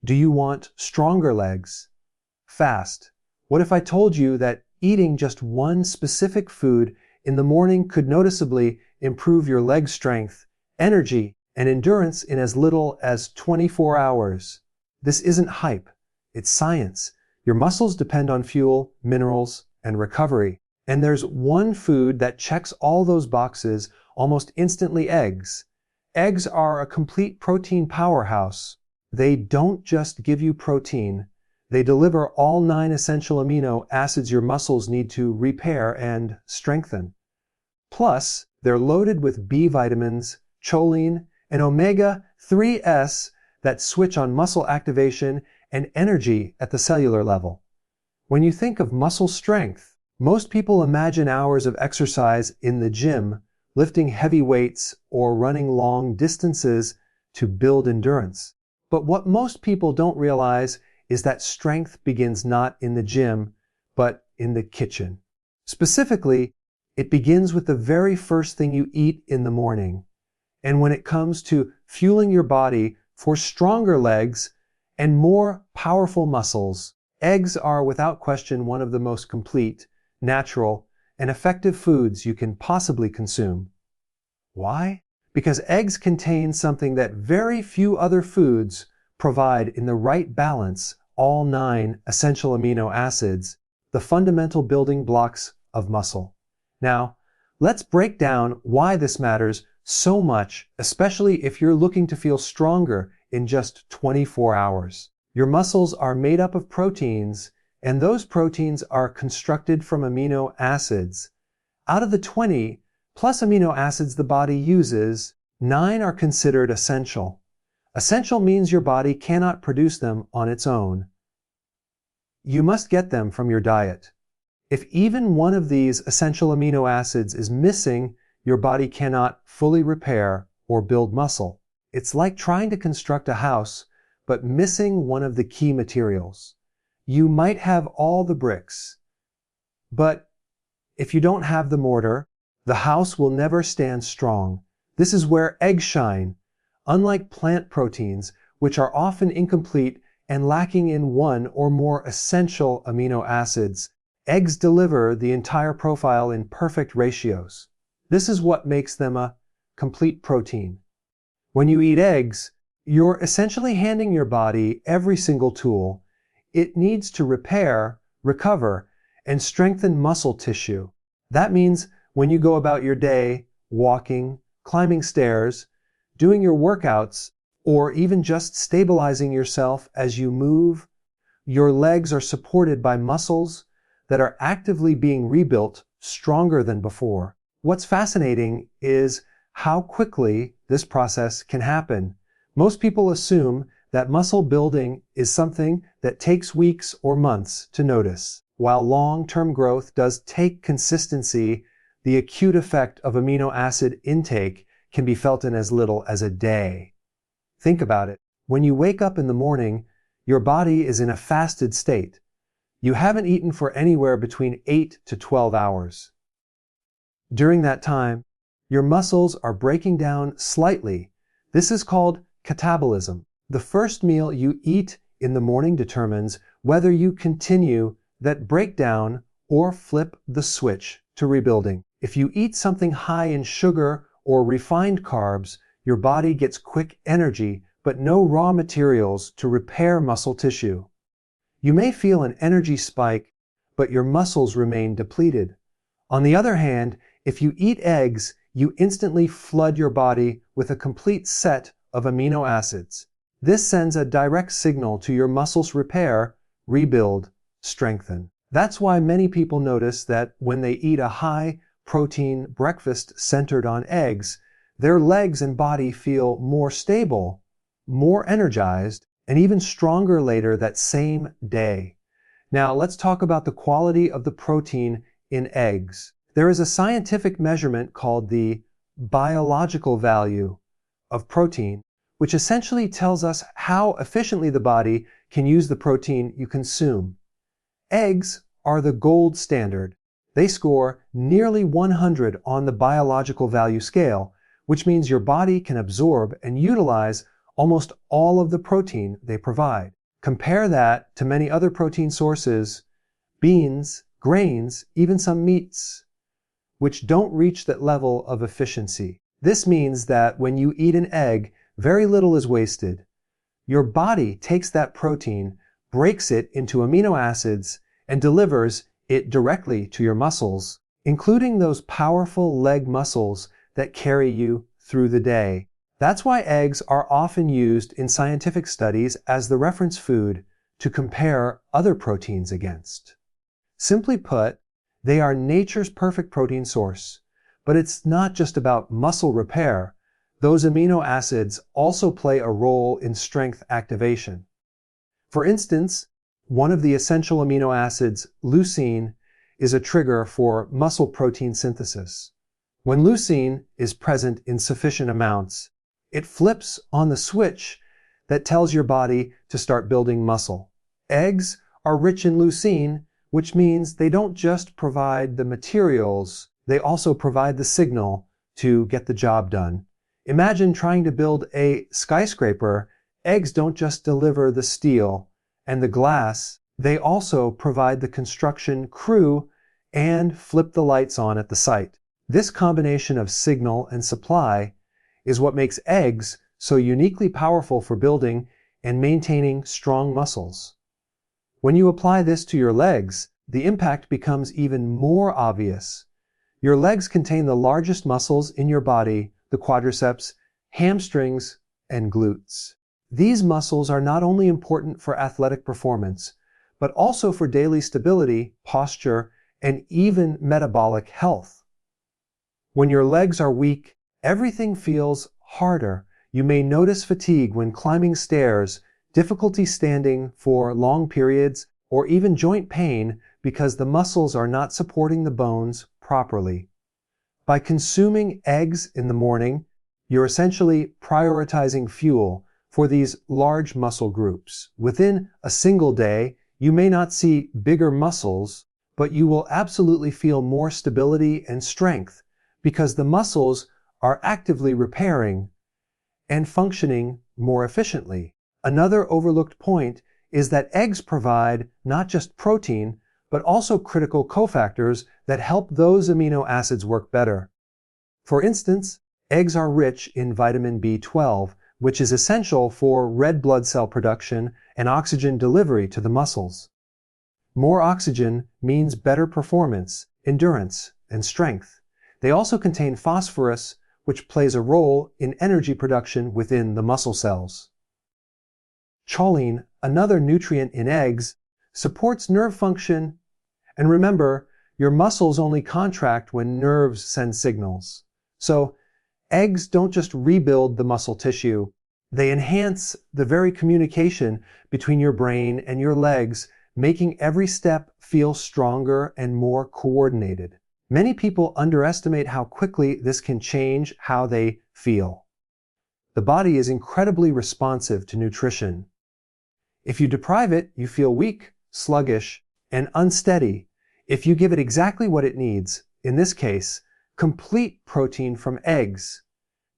Do you want stronger legs? Fast. What if I told you that eating just one specific food in the morning could noticeably improve your leg strength, energy, and endurance in as little as 24 hours? This isn't hype. It's science. Your muscles depend on fuel, minerals, and recovery. And there's one food that checks all those boxes almost instantly: eggs. Eggs are a complete protein powerhouse. They don't just give you protein. They deliver all 9 essential amino acids your muscles need to repair and strengthen. Plus, they're loaded with B vitamins, choline, and omega-3s that switch on muscle activation and energy at the cellular level. When you think of muscle strength, most people imagine hours of exercise in the gym, lifting heavy weights or running long distances to build endurance. But what most people don't realize is that strength begins not in the gym, but in the kitchen. Specifically, it begins with the very first thing you eat in the morning. And when it comes to fueling your body for stronger legs and more powerful muscles, eggs are without question one of the most complete, natural, and effective foods you can possibly consume. Why? Because eggs contain something that very few other foods provide in the right balance: all 9 essential amino acids, the fundamental building blocks of muscle. Now, let's break down why this matters so much, especially if you're looking to feel stronger in just 24 hours. Your muscles are made up of proteins, and those proteins are constructed from amino acids. Out of the 20 plus amino acids the body uses, 9 are considered essential. Essential means your body cannot produce them on its own. You must get them from your diet. If even one of these essential amino acids is missing, your body cannot fully repair or build muscle. It's like trying to construct a house, but missing one of the key materials. You might have all the bricks, but if you don't have the mortar, the house will never stand strong. This is where eggs shine. Unlike plant proteins, which are often incomplete and lacking in one or more essential amino acids, eggs deliver the entire profile in perfect ratios. This is what makes them a complete protein. When you eat eggs, you're essentially handing your body every single tool it needs to repair, recover, and strengthen muscle tissue. That means when you go about your day, walking, climbing stairs, doing your workouts, or even just stabilizing yourself as you move, your legs are supported by muscles that are actively being rebuilt stronger than before. What's fascinating is how quickly this process can happen. Most people assume that muscle building is something that takes weeks or months to notice. While long-term growth does take consistency, the acute effect of amino acid intake can be felt in as little as a day. Think about it. When you wake up in the morning, your body is in a fasted state. You haven't eaten for anywhere between 8 to 12 hours. During that time, your muscles are breaking down slightly. This is called catabolism. The first meal you eat in the morning determines whether you continue that breakdown or flip the switch to rebuilding. If you eat something high in sugar or refined carbs, your body gets quick energy but no raw materials to repair muscle tissue. You may feel an energy spike, but your muscles remain depleted. On the other hand, if you eat eggs, you instantly flood your body with a complete set of amino acids. This sends a direct signal to your muscles: repair, rebuild, strengthen. That's why many people notice that when they eat a high-protein breakfast centered on eggs, their legs and body feel more stable, more energized, and even stronger later that same day. Now, let's talk about the quality of the protein in eggs. There is a scientific measurement called the biological value of protein, which essentially tells us how efficiently the body can use the protein you consume. Eggs are the gold standard. They score nearly 100 on the biological value scale, which means your body can absorb and utilize almost all of the protein they provide. Compare that to many other protein sources, beans, grains, even some meats, which don't reach that level of efficiency. This means that when you eat an egg, very little is wasted. Your body takes that protein, breaks it into amino acids, and delivers it directly to your muscles, including those powerful leg muscles that carry you through the day. That's why eggs are often used in scientific studies as the reference food to compare other proteins against. Simply put, they are nature's perfect protein source. But it's not just about muscle repair. Those amino acids also play a role in strength activation. For instance, one of the essential amino acids, leucine, is a trigger for muscle protein synthesis. When leucine is present in sufficient amounts, it flips on the switch that tells your body to start building muscle. Eggs are rich in leucine, which means they don't just provide the materials, they also provide the signal to get the job done. Imagine trying to build a skyscraper. Eggs don't just deliver the steel and the glass, they also provide the construction crew and flip the lights on at the site. This combination of signal and supply is what makes eggs so uniquely powerful for building and maintaining strong muscles. When you apply this to your legs, the impact becomes even more obvious. Your legs contain the largest muscles in your body, the quadriceps, hamstrings, and glutes. These muscles are not only important for athletic performance, but also for daily stability, posture, and even metabolic health. When your legs are weak, everything feels harder. You may notice fatigue when climbing stairs, difficulty standing for long periods, or even joint pain because the muscles are not supporting the bones properly. By consuming eggs in the morning, you're essentially prioritizing fuel for these large muscle groups. Within a single day, you may not see bigger muscles, but you will absolutely feel more stability and strength because the muscles are actively repairing and functioning more efficiently. Another overlooked point is that eggs provide not just protein, but also critical cofactors that help those amino acids work better. For instance, eggs are rich in vitamin B12, which is essential for red blood cell production and oxygen delivery to the muscles. More oxygen means better performance, endurance, and strength. They also contain phosphorus, which plays a role in energy production within the muscle cells. Choline, another nutrient in eggs, supports nerve function. And remember, your muscles only contract when nerves send signals. So, eggs don't just rebuild the muscle tissue, they enhance the very communication between your brain and your legs, making every step feel stronger and more coordinated. Many people underestimate how quickly this can change how they feel. The body is incredibly responsive to nutrition. If you deprive it, you feel weak, sluggish, and unsteady. If you give it exactly what it needs, in this case, complete protein from eggs,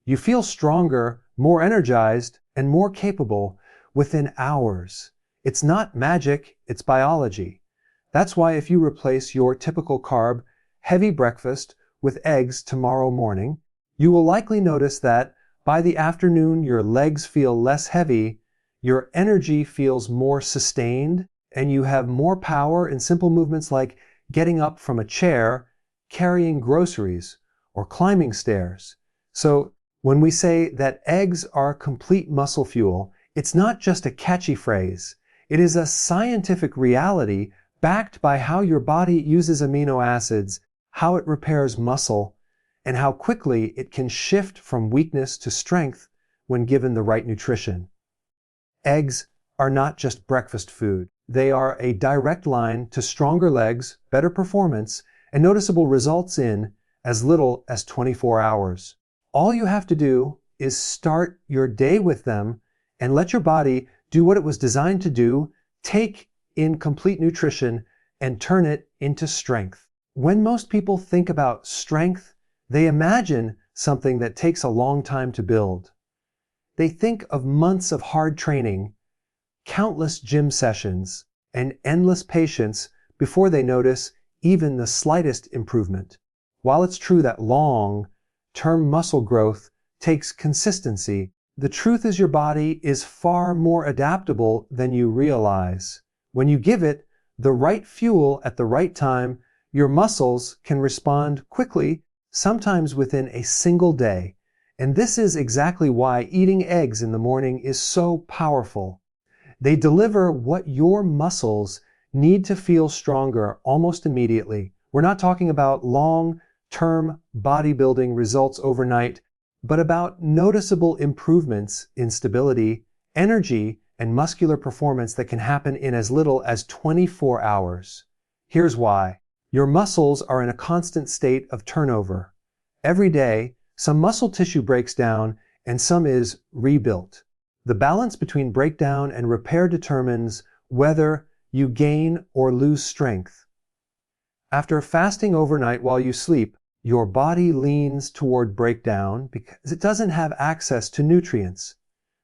you feel stronger, more energized, and more capable within hours. It's not magic, it's biology. That's why if you replace your typical carb, heavy breakfast with eggs tomorrow morning, you will likely notice that by the afternoon your legs feel less heavy, your energy feels more sustained, and you have more power in simple movements like getting up from a chair, carrying groceries, or climbing stairs. So when we say that eggs are complete muscle fuel, it's not just a catchy phrase. It is a scientific reality backed by how your body uses amino acids, how it repairs muscle, and how quickly it can shift from weakness to strength when given the right nutrition. Eggs are not just breakfast food. They are a direct line to stronger legs, better performance, and noticeable results in as little as 24 hours. All you have to do is start your day with them and let your body do what it was designed to do, take in complete nutrition, and turn it into strength. When most people think about strength, they imagine something that takes a long time to build. They think of months of hard training, countless gym sessions, and endless patience before they notice even the slightest improvement. While it's true that long-term muscle growth takes consistency, the truth is your body is far more adaptable than you realize. When you give it the right fuel at the right time, your muscles can respond quickly, sometimes within a single day. And this is exactly why eating eggs in the morning is so powerful. They deliver what your muscles need to feel stronger almost immediately. We're not talking about long-term bodybuilding results overnight, but about noticeable improvements in stability, energy, and muscular performance that can happen in as little as 24 hours. Here's why. Your muscles are in a constant state of turnover. Every day, some muscle tissue breaks down and some is rebuilt. The balance between breakdown and repair determines whether you gain or lose strength. After fasting overnight while you sleep, your body leans toward breakdown because it doesn't have access to nutrients.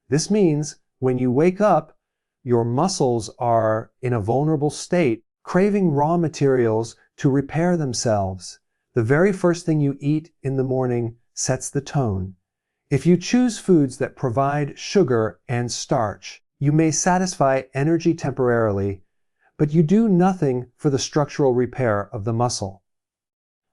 This means when you wake up, your muscles are in a vulnerable state, craving raw materials to repair themselves. The very first thing you eat in the morning sets the tone. If you choose foods that provide sugar and starch, you may satisfy energy temporarily, but you do nothing for the structural repair of the muscle.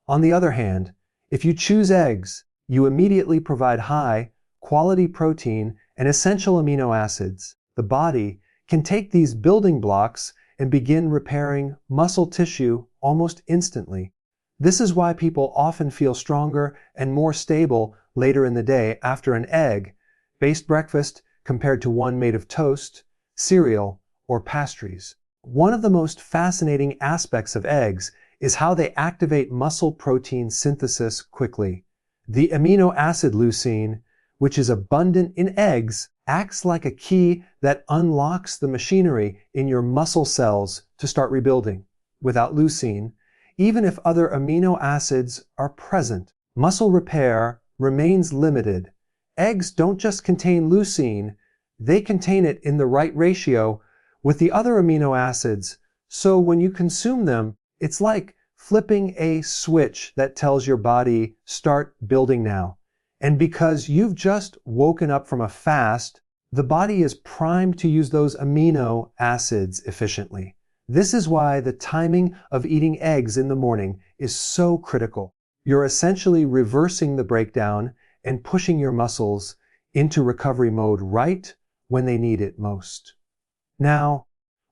On the other hand, if you choose eggs, you immediately provide high-quality protein and essential amino acids. The body can take these building blocks and begin repairing muscle tissue almost instantly. This is why people often feel stronger and more stable later in the day after an egg-based breakfast compared to one made of toast, cereal, or pastries. One of the most fascinating aspects of eggs is how they activate muscle protein synthesis quickly. The amino acid leucine, which is abundant in eggs, acts like a key that unlocks the machinery in your muscle cells to start rebuilding. Without leucine, even if other amino acids are present, muscle repair remains limited. Eggs don't just contain leucine, they contain it in the right ratio with the other amino acids, so when you consume them, it's like flipping a switch that tells your body, start building now. And because you've just woken up from a fast, the body is primed to use those amino acids efficiently. This is why the timing of eating eggs in the morning is so critical. You're essentially reversing the breakdown and pushing your muscles into recovery mode right when they need it most. Now,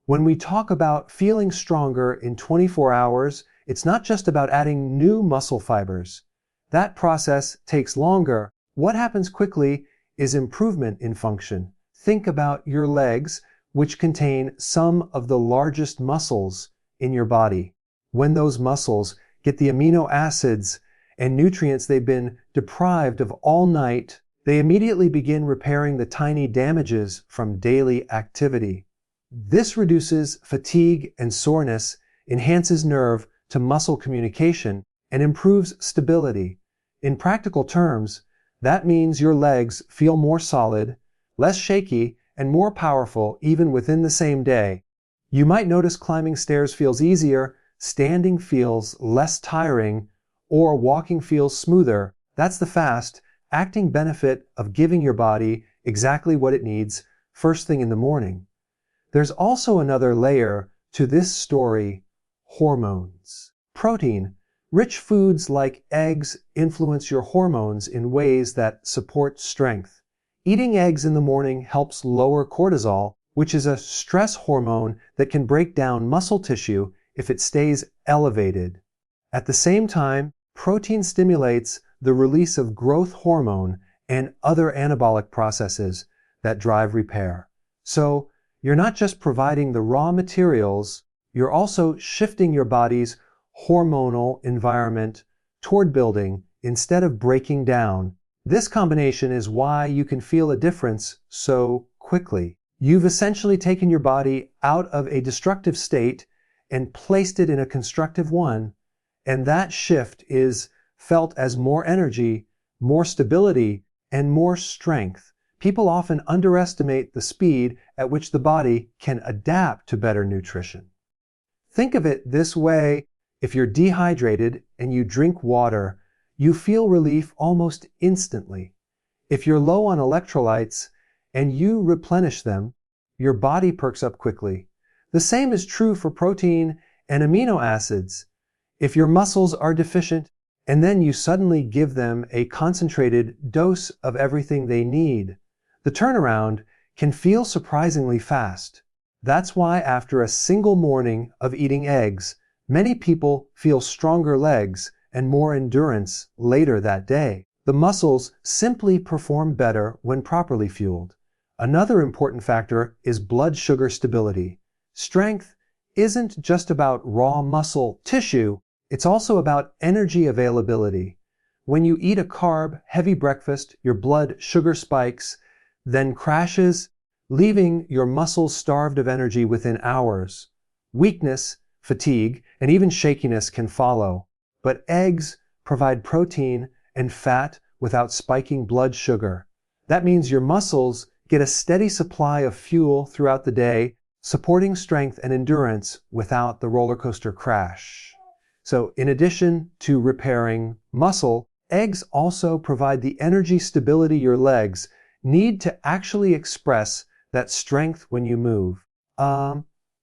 when we talk about feeling stronger in 24 hours, it's not just about adding new muscle fibers. That process takes longer. What happens quickly is improvement in function. Think about your legs, which contain some of the largest muscles in your body. When those muscles get the amino acids and nutrients they've been deprived of all night, they immediately begin repairing the tiny damages from daily activity. This reduces fatigue and soreness, enhances nerve to muscle communication, and improves stability. In practical terms, that means your legs feel more solid, less shaky, and more powerful even within the same day. You might notice climbing stairs feels easier, standing feels less tiring, or walking feels smoother. That's the fast-acting benefit of giving your body exactly what it needs first thing in the morning. There's also another layer to this story: hormones. Protein-rich foods like eggs influence your hormones in ways that support strength. Eating eggs in the morning helps lower cortisol, which is a stress hormone that can break down muscle tissue if it stays elevated. At the same time, protein stimulates the release of growth hormone and other anabolic processes that drive repair. So, you're not just providing the raw materials, you're also shifting your body's hormonal environment toward building instead of breaking down. This combination is why you can feel a difference so quickly. You've essentially taken your body out of a destructive state and placed it in a constructive one, and that shift is felt as more energy, more stability, and more strength. people often underestimate the speed at which the body can adapt to better nutrition. Think of it this way: if you're dehydrated and you drink water, you feel relief almost instantly. If you're low on electrolytes and you replenish them, your body perks up quickly. The same is true for protein and amino acids. If your muscles are deficient and then you suddenly give them a concentrated dose of everything they need, the turnaround can feel surprisingly fast. That's why after a single morning of eating eggs, many people feel stronger legs and more endurance later that day. The muscles simply perform better when properly fueled. Another important factor is blood sugar stability. Strength isn't just about raw muscle tissue, it's also about energy availability. When you eat a carb-heavy breakfast, your blood sugar spikes, then crashes, leaving your muscles starved of energy within hours. Weakness, fatigue, and even shakiness can follow. But eggs provide protein and fat without spiking blood sugar. That means your muscles get a steady supply of fuel throughout the day, supporting strength and endurance without the roller coaster crash. So in addition to repairing muscle, eggs also provide the energy stability your legs need to actually express that strength when you move.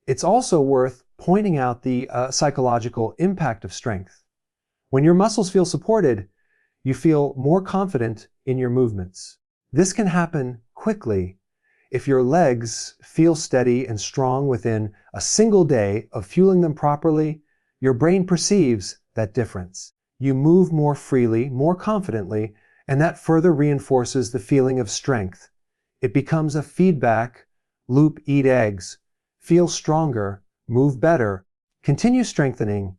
It's also worth pointing out the psychological impact of strength. When your muscles feel supported, you feel more confident in your movements. This can happen quickly. If your legs feel steady and strong within a single day of fueling them properly, your brain perceives that difference. You move more freely, more confidently, and that further reinforces the feeling of strength. It becomes a feedback loop: eat eggs, feel stronger, move better, continue strengthening.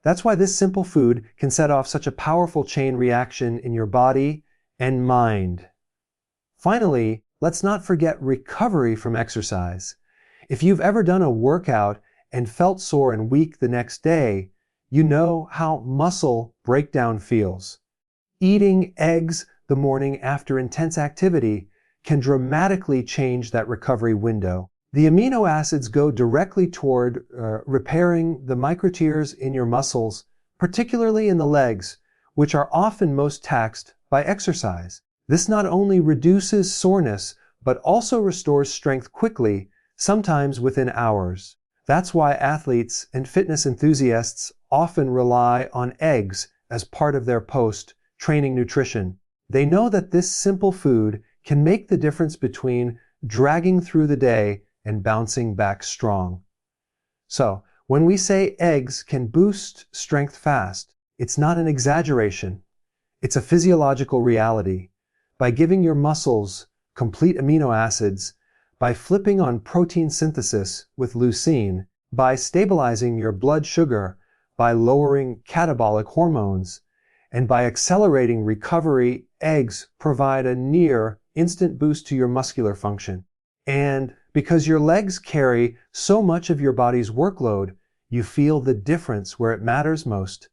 That's why this simple food can set off such a powerful chain reaction in your body and mind. Finally, let's not forget recovery from exercise. If you've ever done a workout and felt sore and weak the next day, you know how muscle breakdown feels. Eating eggs the morning after intense activity can dramatically change that recovery window. The amino acids go directly toward repairing the microtears in your muscles, particularly in the legs, which are often most taxed by exercise. This not only reduces soreness, but also restores strength quickly, sometimes within hours. That's why athletes and fitness enthusiasts often rely on eggs as part of their post-training nutrition. They know that this simple food can make the difference between dragging through the day and bouncing back strong. So, when we say eggs can boost strength fast, it's not an exaggeration. It's a physiological reality. By giving your muscles complete amino acids, by flipping on protein synthesis with leucine, by stabilizing your blood sugar, by lowering catabolic hormones, and by accelerating recovery, eggs provide a near instant boost to your muscular function. And because your legs carry so much of your body's workload, you feel the difference where it matters most,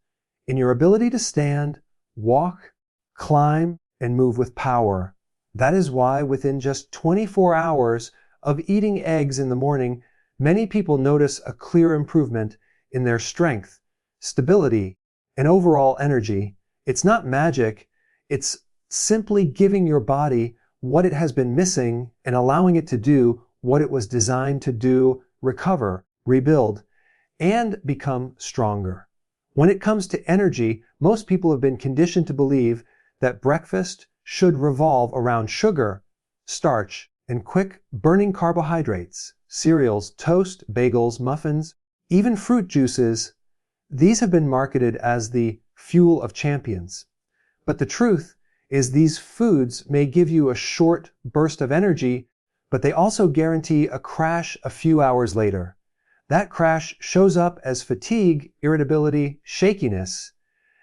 in your ability to stand, walk, climb, and move with power. That is why within just 24 hours of eating eggs in the morning, many people notice a clear improvement in their strength, stability, and overall energy. It's not magic, it's simply giving your body what it has been missing and allowing it to do what it was designed to do: recover, rebuild, and become stronger. When it comes to energy, most people have been conditioned to believe that breakfast should revolve around sugar, starch, and quick burning carbohydrates, cereals, toast, bagels, muffins, even fruit juices. These have been marketed as the fuel of champions. But the truth is these foods may give you a short burst of energy, but they also guarantee a crash a few hours later. That crash shows up as fatigue, irritability, shakiness,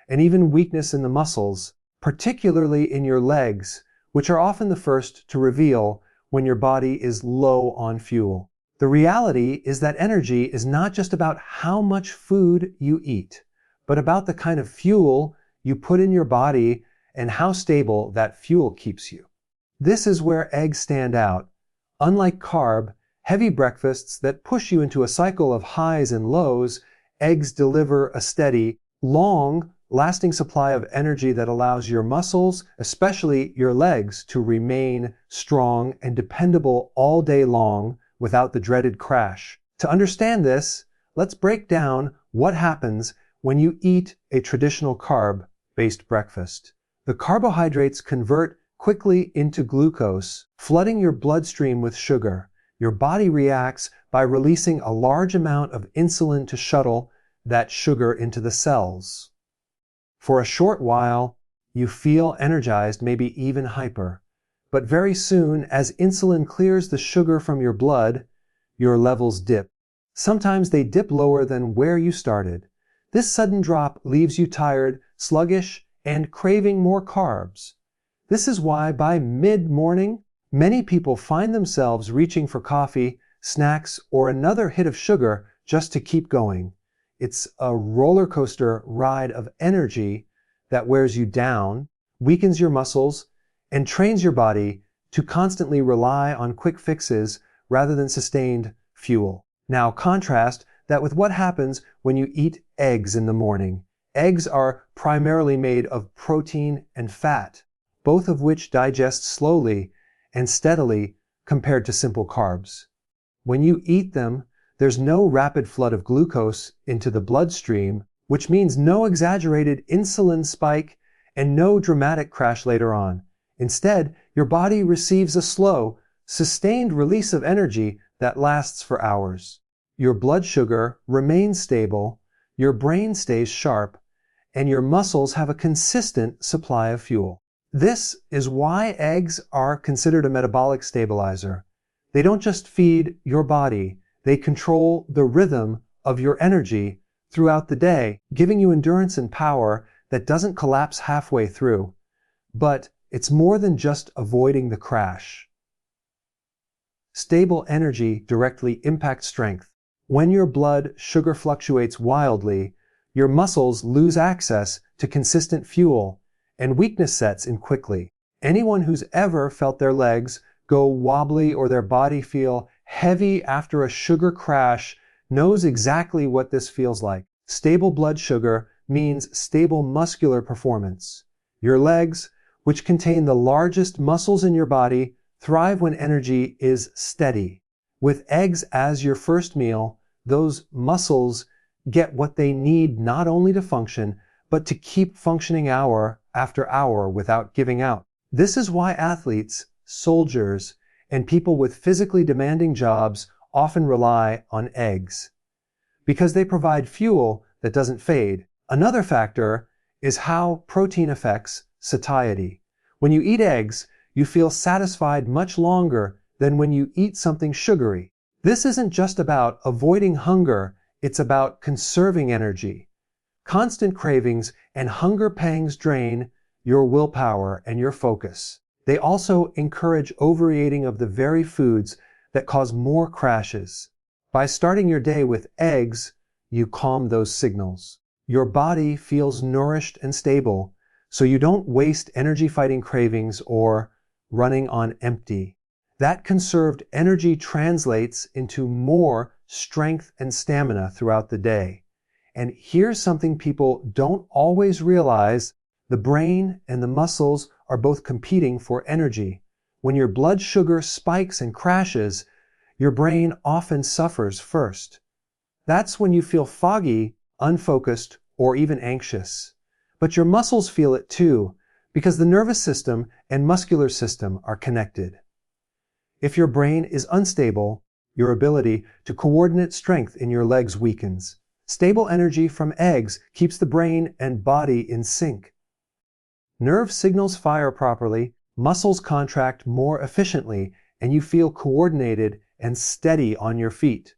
and even weakness in the muscles, particularly in your legs, which are often the first to reveal when your body is low on fuel. The reality is that energy is not just about how much food you eat, but about the kind of fuel you put in your body and how stable that fuel keeps you. This is where eggs stand out. Unlike carb, heavy breakfasts that push you into a cycle of highs and lows, eggs deliver a steady, long, lasting supply of energy that allows your muscles, especially your legs, to remain strong and dependable all day long without the dreaded crash. To understand this, let's break down what happens when you eat a traditional carb-based breakfast. The carbohydrates convert quickly into glucose, flooding your bloodstream with sugar. Your body reacts by releasing a large amount of insulin to shuttle that sugar into the cells. For a short while, you feel energized, maybe even hyper. But very soon, as insulin clears the sugar from your blood, your levels dip. Sometimes they dip lower than where you started. This sudden drop leaves you tired, sluggish, and craving more carbs. This is why by mid-morning, many people find themselves reaching for coffee, snacks, or another hit of sugar just to keep going. It's a roller coaster ride of energy that wears you down, weakens your muscles, and trains your body to constantly rely on quick fixes rather than sustained fuel. Now contrast that with what happens when you eat eggs in the morning. Eggs are primarily made of protein and fat, both of which digest slowly and steadily compared to simple carbs. When you eat them, there's no rapid flood of glucose into the bloodstream, which means no exaggerated insulin spike and no dramatic crash later on. Instead, your body receives a slow, sustained release of energy that lasts for hours. Your blood sugar remains stable, your brain stays sharp, and your muscles have a consistent supply of fuel. This is why eggs are considered a metabolic stabilizer. They don't just feed your body, they control the rhythm of your energy throughout the day, giving you endurance and power that doesn't collapse halfway through. But it's more than just avoiding the crash. Stable energy directly impacts strength. When your blood sugar fluctuates wildly, your muscles lose access to consistent fuel, and weakness sets in quickly. Anyone who's ever felt their legs go wobbly or their body feel heavy after a sugar crash knows exactly what this feels like. Stable blood sugar means stable muscular performance. Your legs, which contain the largest muscles in your body, thrive when energy is steady. With eggs as your first meal, those muscles get what they need not only to function, but to keep functioning hour after hour without giving out. This is why athletes, soldiers, and people with physically demanding jobs often rely on eggs, because they provide fuel that doesn't fade. Another factor is how protein affects satiety. When you eat eggs, you feel satisfied much longer than when you eat something sugary. This isn't just about avoiding hunger, it's about conserving energy. Constant cravings and hunger pangs drain your willpower and your focus. They also encourage overeating of the very foods that cause more crashes. By starting your day with eggs, you calm those signals. Your body feels nourished and stable, so you don't waste energy fighting cravings or running on empty. That conserved energy translates into more strength and stamina throughout the day. And here's something people don't always realize: the brain and the muscles are both competing for energy. When your blood sugar spikes and crashes, your brain often suffers first. That's when you feel foggy, unfocused, or even anxious. But your muscles feel it too, because the nervous system and muscular system are connected. If your brain is unstable, your ability to coordinate strength in your legs weakens. Stable energy from eggs keeps the brain and body in sync. Nerve signals fire properly, muscles contract more efficiently, and you feel coordinated and steady on your feet.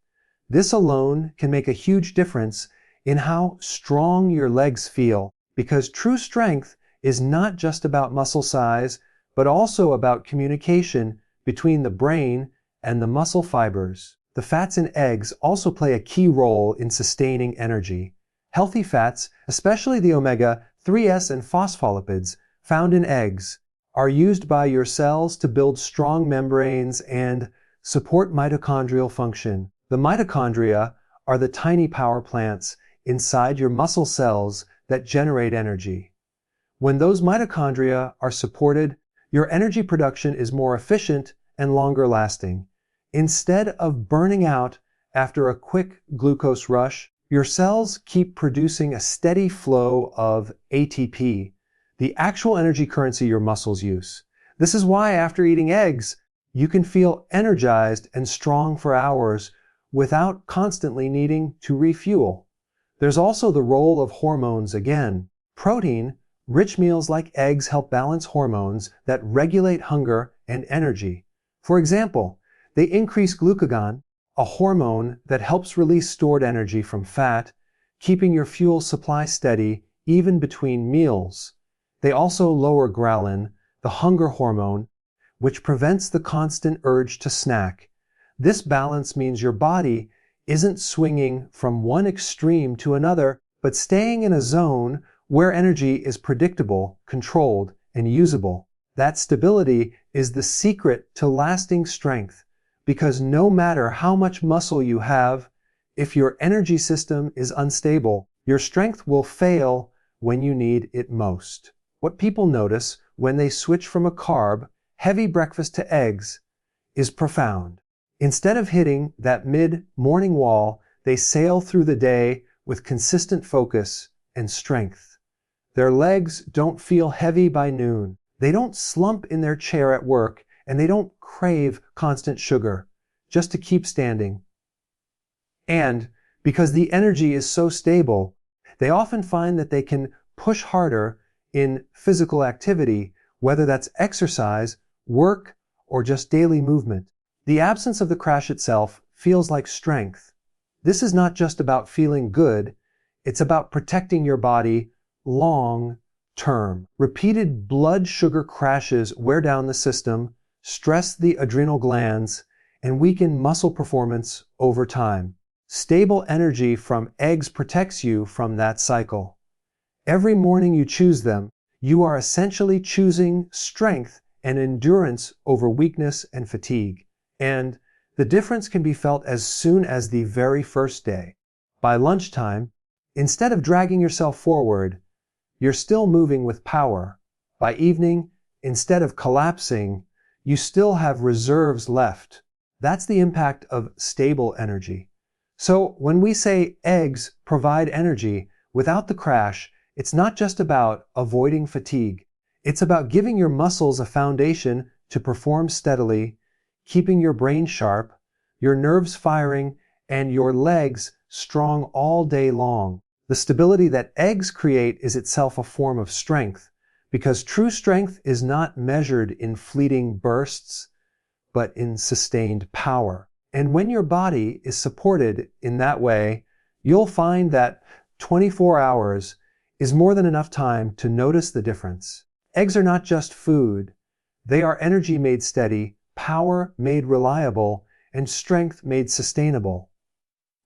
This alone can make a huge difference in how strong your legs feel, because true strength is not just about muscle size, but also about communication between the brain and the muscle fibers. The fats in eggs also play a key role in sustaining energy. Healthy fats, especially the omega-3s and phospholipids found in eggs, are used by your cells to build strong membranes and support mitochondrial function. The mitochondria are the tiny power plants inside your muscle cells that generate energy. When those mitochondria are supported, your energy production is more efficient and longer lasting. Instead of burning out after a quick glucose rush, your cells keep producing a steady flow of ATP, the actual energy currency your muscles use. This is why after eating eggs, you can feel energized and strong for hours without constantly needing to refuel. There's also the role of hormones again. Protein-rich meals like eggs help balance hormones that regulate hunger and energy. For example, they increase glucagon, a hormone that helps release stored energy from fat, keeping your fuel supply steady even between meals. They also lower ghrelin, the hunger hormone, which prevents the constant urge to snack. This balance means your body isn't swinging from one extreme to another, but staying in a zone where energy is predictable, controlled, and usable. That stability is the secret to lasting strength, because no matter how much muscle you have, if your energy system is unstable, your strength will fail when you need it most. What people notice when they switch from a carb-heavy breakfast to eggs is profound. Instead of hitting that mid-morning wall, they sail through the day with consistent focus and strength. Their legs don't feel heavy by noon. They don't slump in their chair at work, and they don't crave constant sugar just to keep standing. And because the energy is so stable, they often find that they can push harder in physical activity, whether that's exercise, work, or just daily movement. The absence of the crash itself feels like strength. This is not just about feeling good, it's about protecting your body long term. Repeated blood sugar crashes wear down the system, stress the adrenal glands, and weaken muscle performance over time. Stable energy from eggs protects you from that cycle. Every morning you choose them, you are essentially choosing strength and endurance over weakness and fatigue. And the difference can be felt as soon as the very first day. By lunchtime, instead of dragging yourself forward, you're still moving with power. By evening, instead of collapsing, you still have reserves left. That's the impact of stable energy. So when we say eggs provide energy without the crash, it's not just about avoiding fatigue. It's about giving your muscles a foundation to perform steadily, keeping your brain sharp, your nerves firing, and your legs strong all day long. The stability that eggs create is itself a form of strength, because true strength is not measured in fleeting bursts, but in sustained power. And when your body is supported in that way, you'll find that 24 hours is more than enough time to notice the difference. Eggs are not just food. They are energy made steady, power made reliable, and strength made sustainable.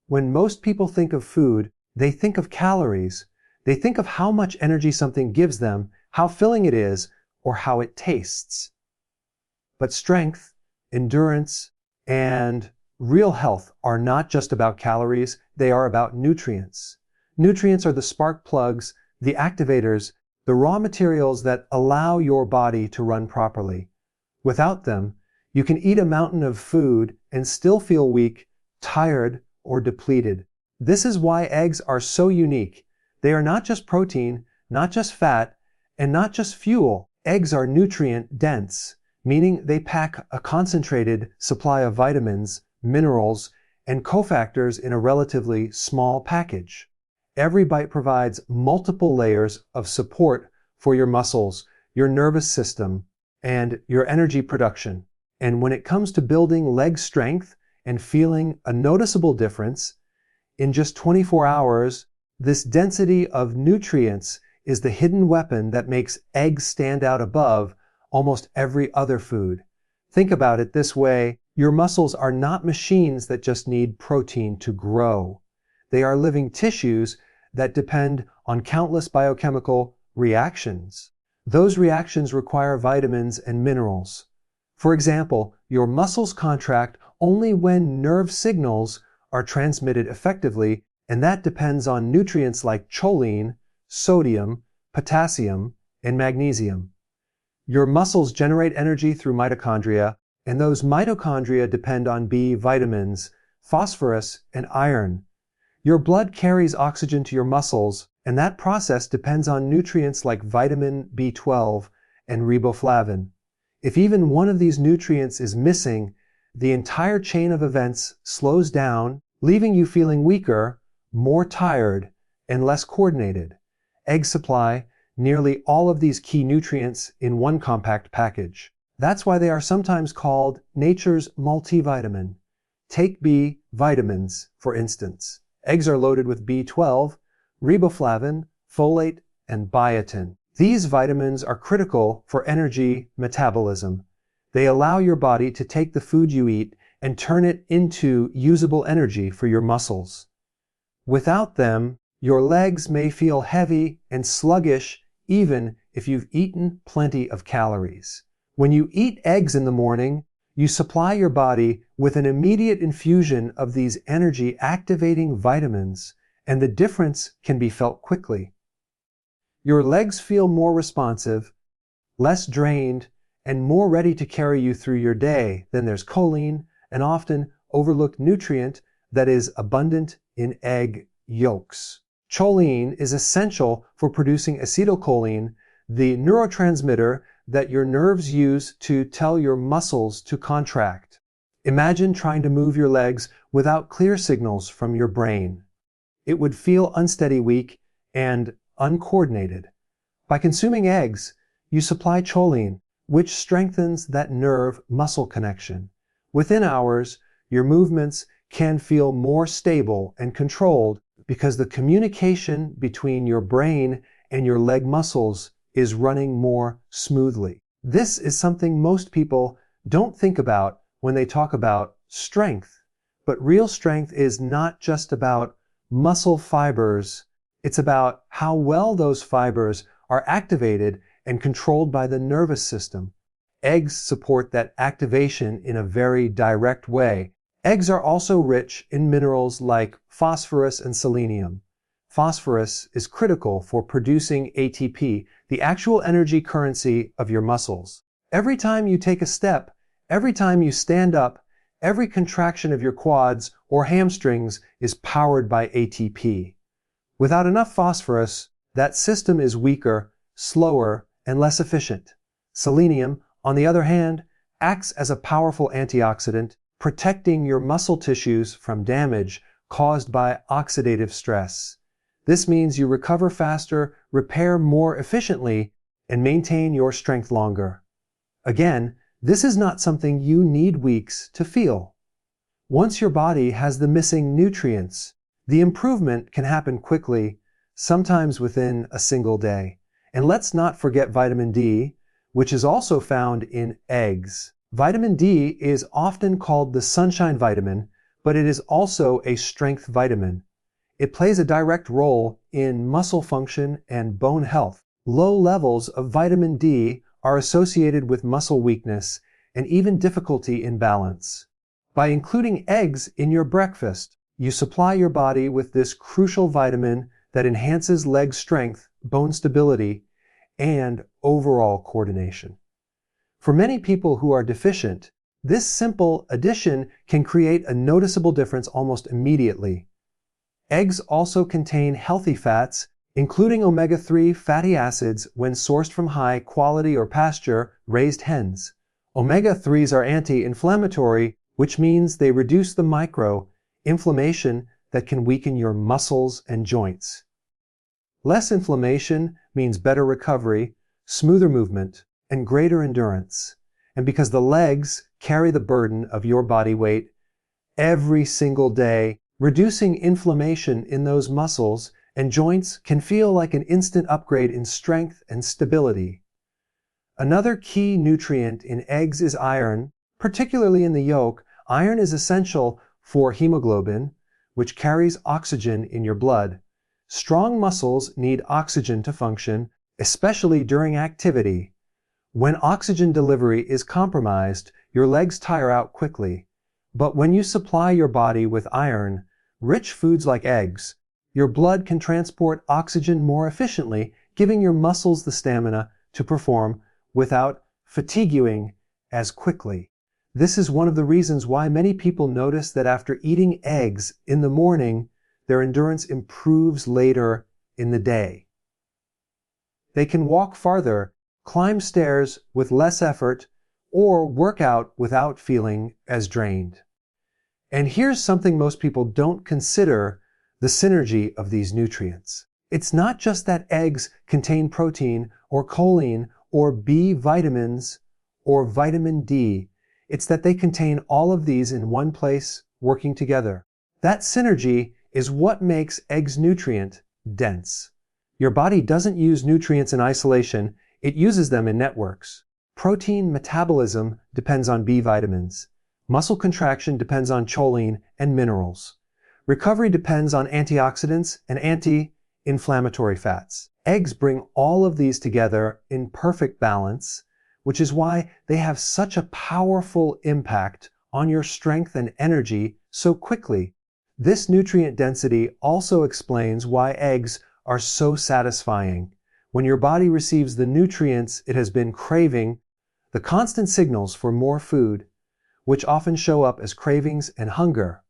When most people think of food, they think of calories. They think of how much energy something gives them, how filling it is, or how it tastes. But strength, endurance, and real health are not just about calories, they are about nutrients. Nutrients are the spark plugs, the activators, the raw materials that allow your body to run properly. Without them, you can eat a mountain of food and still feel weak, tired, or depleted. This is why eggs are so unique. They are not just protein, not just fat, and not just fuel. Eggs are nutrient dense, meaning they pack a concentrated supply of vitamins, minerals, and cofactors in a relatively small package. Every bite provides multiple layers of support for your muscles, your nervous system, and your energy production. And when it comes to building leg strength and feeling a noticeable difference, in just 24 hours, this density of nutrients is the hidden weapon that makes eggs stand out above almost every other food. Think about it this way: your muscles are not machines that just need protein to grow. They are living tissues that depend on countless biochemical reactions. Those reactions require vitamins and minerals. For example, your muscles contract only when nerve signals are transmitted effectively, and that depends on nutrients like choline, sodium, potassium, and magnesium. Your muscles generate energy through mitochondria, and those mitochondria depend on B vitamins, phosphorus, and iron. Your blood carries oxygen to your muscles, and that process depends on nutrients like vitamin B12 and riboflavin. If even one of these nutrients is missing, the entire chain of events slows down, leaving you feeling weaker, more tired, and less coordinated. Eggs supply nearly all of these key nutrients in one compact package. That's why they are sometimes called nature's multivitamin. Take B vitamins, for instance. Eggs are loaded with B12, riboflavin, folate, and biotin. These vitamins are critical for energy metabolism. They allow your body to take the food you eat and turn it into usable energy for your muscles. Without them, your legs may feel heavy and sluggish even if you've eaten plenty of calories. When you eat eggs in the morning, you supply your body with an immediate infusion of these energy-activating vitamins, and the difference can be felt quickly. Your legs feel more responsive, less drained, and more ready to carry you through your day. Then there's choline, an often overlooked nutrient that is abundant in egg yolks. Choline is essential for producing acetylcholine, the neurotransmitter that your nerves use to tell your muscles to contract. Imagine trying to move your legs without clear signals from your brain. It would feel unsteady, weak, and uncoordinated. By consuming eggs, you supply choline, which strengthens that nerve-muscle connection. Within hours, your movements can feel more stable and controlled because the communication between your brain and your leg muscles is running more smoothly. This is something most people don't think about when they talk about strength. But real strength is not just about muscle fibers. It's about how well those fibers are activated and controlled by the nervous system. Eggs support that activation in a very direct way. Eggs are also rich in minerals like phosphorus and selenium. Phosphorus is critical for producing ATP, the actual energy currency of your muscles. Every time you take a step, every time you stand up, every contraction of your quads or hamstrings is powered by ATP. Without enough phosphorus, that system is weaker, slower, and less efficient. Selenium, on the other hand, acts as a powerful antioxidant, protecting your muscle tissues from damage caused by oxidative stress. This means you recover faster, repair more efficiently, and maintain your strength longer. Again, this is not something you need weeks to feel. Once your body has the missing nutrients, the improvement can happen quickly, sometimes within a single day. And let's not forget vitamin D, which is also found in eggs. Vitamin D is often called the sunshine vitamin, but it is also a strength vitamin. It plays a direct role in muscle function and bone health. Low levels of vitamin D are associated with muscle weakness and even difficulty in balance. By including eggs in your breakfast, you supply your body with this crucial vitamin that enhances leg strength, bone stability, and overall coordination. For many people who are deficient, this simple addition can create a noticeable difference almost immediately. Eggs also contain healthy fats, including omega-3 fatty acids when sourced from high-quality or pasture-raised hens. Omega-3s are anti-inflammatory, which means they reduce the micro-inflammation that can weaken your muscles and joints. Less inflammation means better recovery, smoother movement, and greater endurance. And because the legs carry the burden of your body weight every single day, reducing inflammation in those muscles and joints can feel like an instant upgrade in strength and stability. Another key nutrient in eggs is iron, particularly in the yolk. Iron is essential for hemoglobin, which carries oxygen in your blood. Strong muscles need oxygen to function, especially during activity. When oxygen delivery is compromised, your legs tire out quickly. But when you supply your body with iron, rich foods like eggs, your blood can transport oxygen more efficiently, giving your muscles the stamina to perform without fatiguing as quickly. This is one of the reasons why many people notice that after eating eggs in the morning, their endurance improves later in the day. They can walk farther, climb stairs with less effort, or work out without feeling as drained. And here's something most people don't consider: the synergy of these nutrients. It's not just that eggs contain protein or choline or B vitamins or vitamin D. It's that they contain all of these in one place working together. That synergy is what makes eggs nutrient dense. Your body doesn't use nutrients in isolation, it uses them in networks. Protein metabolism depends on B vitamins. Muscle contraction depends on choline and minerals. Recovery depends on antioxidants and anti-inflammatory fats. Eggs bring all of these together in perfect balance, which is why they have such a powerful impact on your strength and energy so quickly. This nutrient density also explains why eggs are so satisfying. When your body receives the nutrients it has been craving, the constant signals for more food, which often show up as cravings and hunger,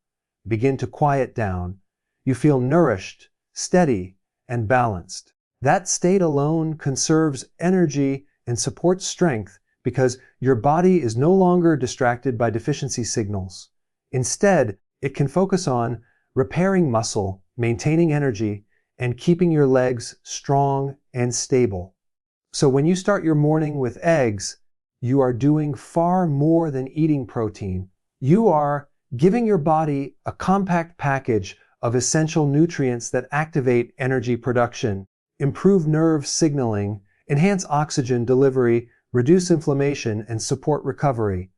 begin to quiet down. You feel nourished, steady, and balanced. That state alone conserves energy and supports strength because your body is no longer distracted by deficiency signals. Instead, it can focus on repairing muscle, maintaining energy, and keeping your legs strong and stable. So when you start your morning with eggs, you are doing far more than eating protein. You are giving your body a compact package of essential nutrients that activate energy production, improve nerve signaling, enhance oxygen delivery, reduce inflammation, and support recovery.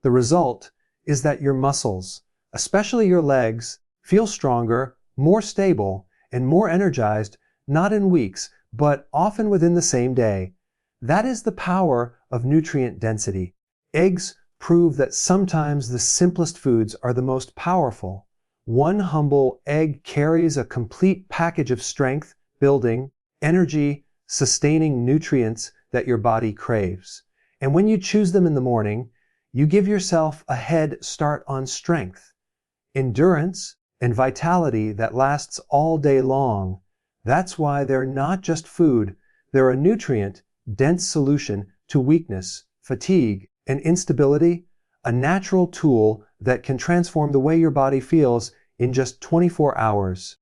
The result is that your muscles, especially your legs, feel stronger, more stable, and more energized, not in weeks, but often within the same day. That is the power of nutrient density. Eggs prove that sometimes the simplest foods are the most powerful. One humble egg carries a complete package of strength, building, energy, sustaining nutrients that your body craves. And when you choose them in the morning, you give yourself a head start on strength, endurance, and vitality that lasts all day long. That's why they're not just food, they're a nutrient-dense solution to weakness, fatigue, and instability, a natural tool that can transform the way your body feels in just 24 hours.